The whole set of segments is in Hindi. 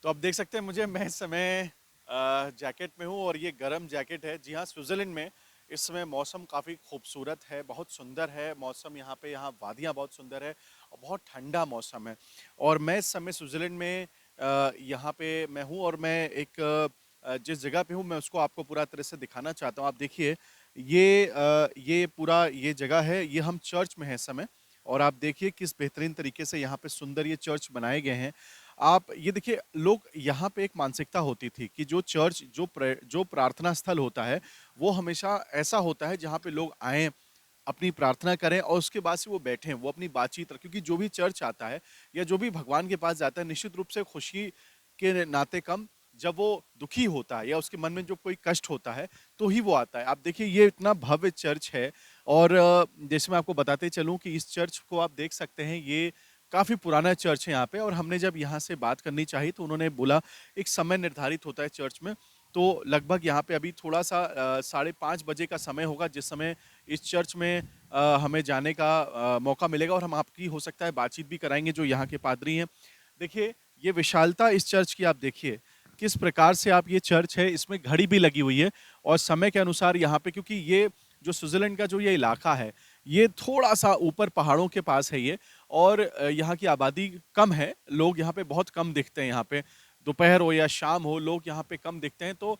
तो आप देख सकते हैं मुझे, मैं इस समय जैकेट में हूँ और ये गर्म जैकेट है। जी हाँ, स्विट्ज़रलैंड में इस समय मौसम काफ़ी खूबसूरत है, बहुत सुंदर है मौसम यहाँ पे। यहाँ वादियाँ बहुत सुंदर है और बहुत ठंडा मौसम है। और मैं इस समय स्विट्ज़रलैंड में यहाँ पे मैं हूँ और मैं एक जिस जगह पे हूँ मैं उसको आपको पूरा तरह से दिखाना चाहता हूँ। आप देखिए, ये पूरा ये जगह है, ये हम चर्च में हैं इस समय। और आप देखिए किस बेहतरीन तरीके से यहाँ पे सुंदर ये चर्च बनाए गए हैं। आप ये देखिए, लोग यहाँ पे एक मानसिकता होती थी कि जो चर्च, जो प्रार्थना स्थल होता है, वो हमेशा ऐसा होता है जहाँ पे लोग आएँ, अपनी प्रार्थना करें और उसके बाद से वो बैठें, वो अपनी बातचीत क्योंकि जो भी चर्च आता है या जो भी भगवान के पास जाता है, निश्चित रूप से खुशी के नाते कम, जब वो दुखी होता है या उसके मन में जो कोई कष्ट होता है, तो ही वो आता है। आप देखिए, ये इतना भव्य चर्च है। और जैसे मैं आपको बताते चलूँ कि इस चर्च को आप देख सकते हैं, ये काफ़ी पुराना चर्च है यहाँ पे। और हमने जब यहाँ से बात करनी चाहिए तो उन्होंने बोला एक समय निर्धारित होता है चर्च में। तो लगभग यहाँ पे अभी थोड़ा सा 5:30 बजे का समय होगा, जिस समय इस चर्च में हमें जाने का मौका मिलेगा और हम आपकी हो सकता है बातचीत भी कराएंगे जो यहाँ के पादरी हैं। देखिए, ये विशालता इस चर्च की आप देखिए, किस प्रकार से आप, ये चर्च है, इसमें घड़ी भी लगी हुई है और समय के अनुसार यहाँ पे, क्योंकि ये जो स्विट्जरलैंड का जो ये इलाका है, ये थोड़ा सा ऊपर पहाड़ों के पास है ये। और यहाँ की आबादी कम है, लोग यहाँ पे बहुत कम दिखते हैं। यहाँ पे दोपहर हो या शाम हो, लोग यहाँ पे कम दिखते हैं। तो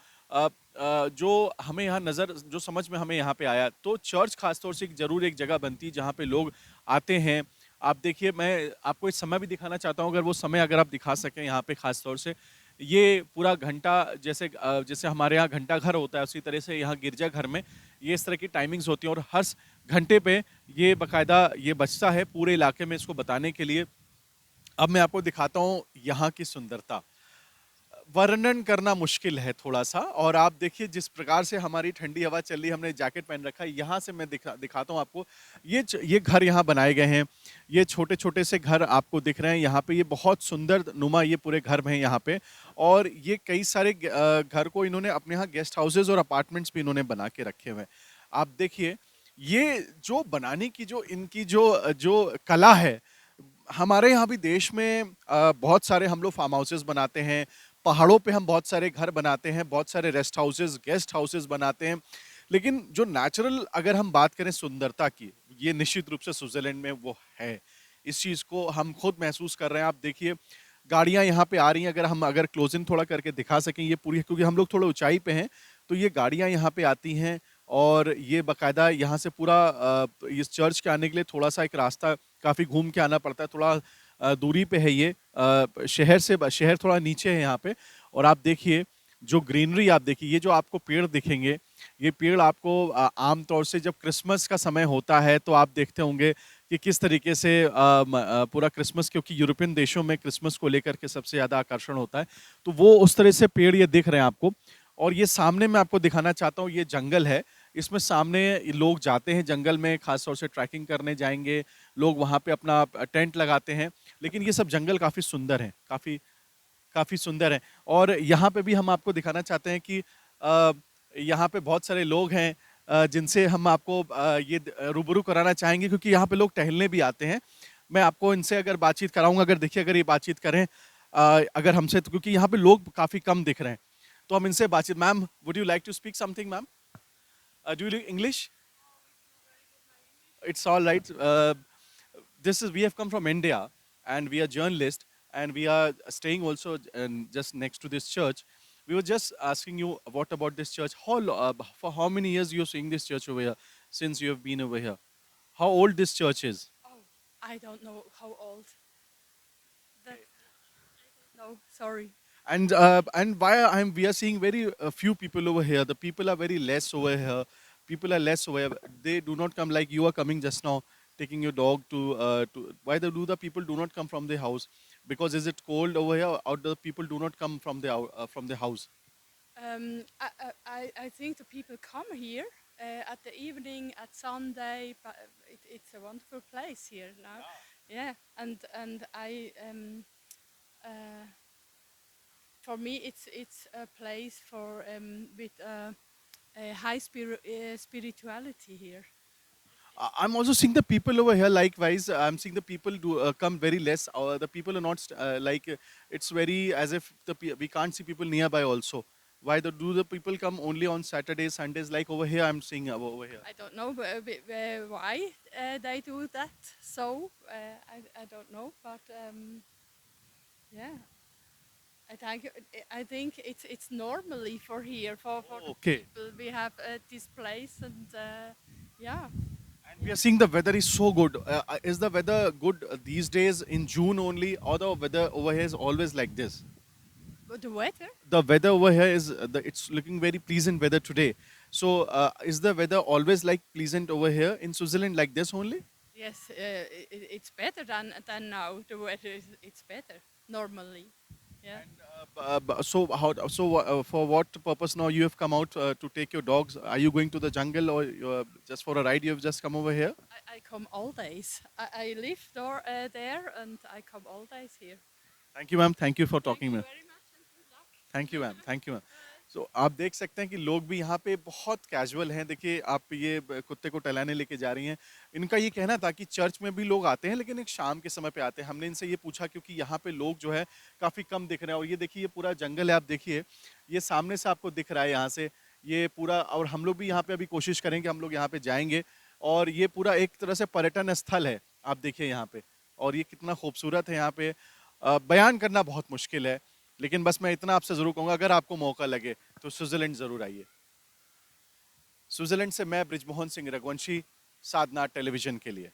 जो हमें यहाँ नज़र, जो समझ में हमें यहाँ पे आया, तो चर्च खासतौर से जरूर एक जगह बनती है जहाँ पे लोग आते हैं। आप देखिए, मैं आपको इस समय भी दिखाना चाहता हूँ, अगर वो समय अगर आप दिखा सकें यहाँ पे खास तौर से। ये पूरा घंटा, जैसे जैसे हमारे यहाँ घंटा घर होता है, उसी तरह से यहाँ गिरजा घर में ये इस तरह की टाइमिंग्स होती हैं और हर घंटे पे ये बकायदा ये बजता है पूरे इलाके में, इसको बताने के लिए। अब मैं आपको दिखाता हूँ यहाँ की सुंदरता, वर्णन करना मुश्किल है थोड़ा सा। और आप देखिए जिस प्रकार से हमारी ठंडी हवा चल रही है, हमने जैकेट पहन रखा है। यहाँ से मैं दिखाता हूँ आपको, ये घर यहाँ बनाए गए हैं। ये छोटे छोटे से घर आपको दिख रहे हैं यहाँ पे, ये बहुत सुंदर नुमा ये पूरे घर हैं यहाँ पे। और ये कई सारे घर को इन्होंने अपने यहाँ गेस्ट हाउसेज और अपार्टमेंट्स भी इन्होंने बना के रखे हुए हैं। आप देखिए, ये जो बनाने की जो इनकी जो जो कला है, हमारे यहाँ भी देश में बहुत सारे हम लोग फार्म हाउसेस बनाते हैं, पहाड़ों पे हम बहुत सारे घर बनाते हैं, बहुत सारे रेस्ट हाउसेस, गेस्ट हाउसेस बनाते हैं। लेकिन जो नेचुरल अगर हम बात करें सुंदरता की, ये निश्चित रूप से स्विट्जरलैंड में वो है। इस चीज को हम खुद महसूस कर रहे हैं। आप देखिए, गाड़ियां यहाँ पे आ रही हैं, अगर क्लोजिंग थोड़ा करके दिखा सकें ये पूरी, क्योंकि हम लोग थोड़ा ऊंचाई पे हैं, तो ये गाड़ियां यहाँ पे आती हैं। और ये बकायदा यहाँ से पूरा इस चर्च के आने के लिए थोड़ा सा एक रास्ता काफी घूम के आना पड़ता है, थोड़ा दूरी पे है ये। शहर थोड़ा नीचे है यहाँ पे। और आप देखिए जो ग्रीनरी, आप देखिए ये जो आपको पेड़ दिखेंगे, ये पेड़ आपको आम तौर से जब क्रिसमस का समय होता है तो आप देखते होंगे कि किस तरीके से पूरा क्रिसमस, क्योंकि यूरोपियन देशों में क्रिसमस को लेकर के सबसे ज्यादा आकर्षण होता है, तो वो उस तरह से पेड़ ये दिख रहे हैं आपको। और ये सामने मैं आपको दिखाना चाहता हूँ, ये जंगल है। इसमें सामने लोग जाते हैं जंगल में, खासतौर से ट्रैकिंग करने जाएंगे लोग, वहां पे अपना टेंट लगाते हैं। लेकिन ये सब जंगल काफी सुंदर है, काफी काफी सुंदर है। और यहाँ पे भी हम आपको दिखाना चाहते हैं कि अ, यहाँ पे बहुत सारे लोग हैं जिनसे हम आपको रूबरू कराना चाहेंगे, क्योंकि यहाँ पे लोग टहलने भी आते हैं। मैं आपको इनसे अगर बातचीत कराऊंगा, अगर देखिए अगर ये बातचीत करें अगर हमसे, तो क्योंकि यहाँ पे लोग काफी कम दिख रहे हैं, तो हम इनसे बातचीत, ma'am would you like to speak something ma'am, do you English? It's all right. This is, we have come from India and we are journalists and we are staying also just next to this church. We were just asking you what about this church. For how many years you're seeing this church over here since you have been over here? How old this church is? Oh, I don't know how old. That no, sorry. And why I'm we are seeing very few people over here. The people are very less over here. People are less over here. They do not come like you are coming just now, taking your dog to. Why do the people do not come from the house? Because is it cold over here, or the people do not come from the house? I think the people come here at the evening, at Sunday. But it's a wonderful place here now. Yeah, and uh, for me, it's a place for with a high spirituality here. I'm also seeing the people over here. Likewise, I'm seeing the people do come very less. The people are not it's very as if we can't see people nearby also. Why do the people come only on Saturdays, Sundays? Like over here, I'm seeing over here. I don't know why they do that. So I don't know, but yeah, I think it's normally for here for the Okay. people. We have this place, and yeah, And we yeah. are seeing the weather is so good. Is the weather good these days in June only, or the weather over here is always like this? But the weather, The weather over here is it's looking very pleasant weather today. So is the weather always like pleasant over here in Switzerland like this only? yes, it's better than now. The weather it's better normally. Yeah. So for what purpose now you have come out to take your dogs? Are you going to the jungle or you're just for a ride? You have just come over here. I come all days. I live there, and I come all days here. Thank you, ma'am. Thank you for Thank talking, you ma'am. very much, and good luck. Thank you ma'am, thank you ma'am. So आप देख सकते हैं कि लोग भी यहाँ पे बहुत कैजुअल हैं। देखिए आप ये कुत्ते को टहलाने लेके जा रही हैं। इनका ये कहना था कि चर्च में भी लोग आते हैं लेकिन एक शाम के समय पे आते हैं। हमने इनसे ये पूछा क्योंकि यहाँ पे लोग जो है काफ़ी कम दिख रहे हैं। और ये देखिए ये पूरा जंगल है, आप देखिए ये सामने से आपको दिख रहा है यहाँ से ये पूरा। और हम लोग भी यहाँ पे अभी कोशिश करेंगे, हम लोग यहाँ पे जाएंगे। और ये पूरा एक तरह से पर्यटन स्थल है, आप देखिए यहाँ पे। और ये कितना खूबसूरत है यहाँ पे, बयान करना बहुत मुश्किल है। लेकिन बस मैं इतना आपसे जरूर कहूंगा, अगर आपको मौका लगे तो स्विट्जरलैंड जरूर आइए। स्विट्जरलैंड से मैं ब्रिजमोहन सिंह रघुवंशी, साधना टेलीविजन के लिए।